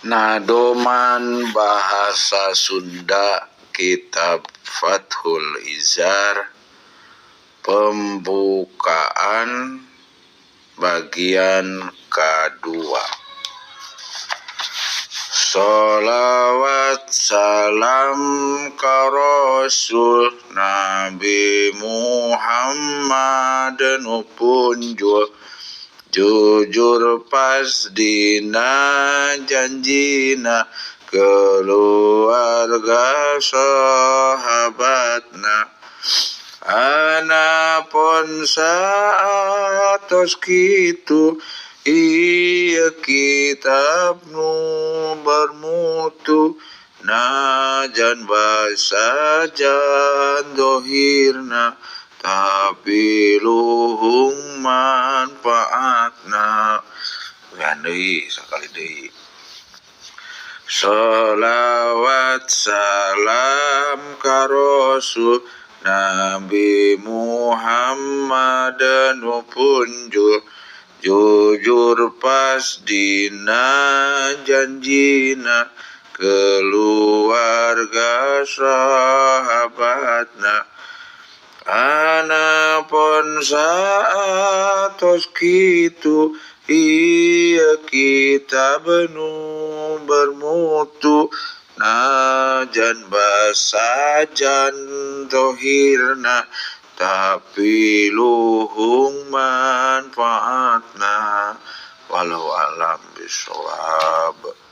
Nadoman Bahasa Sunda Kitab Fathul Izar Pembukaan bagian kedua. Sholawat salam ka Rasul Nabi Muhammad nu punjul jujur pas dina janjina keluarga sahabatna anapun saatos kitu ieu kitab nu bermutu najan basa jan dohirna tapi luhung manfaatna. Uyan deui sakali deui. Sholawat salam ka Rasul Nabi Muhammad nu punjul jujur pas dina janjina keluarga sahabatna anapun saatos kitu ieu kitab nu bermutu najan basa jan dohirna tapi luhung manfaatna. Walau alam bisawab.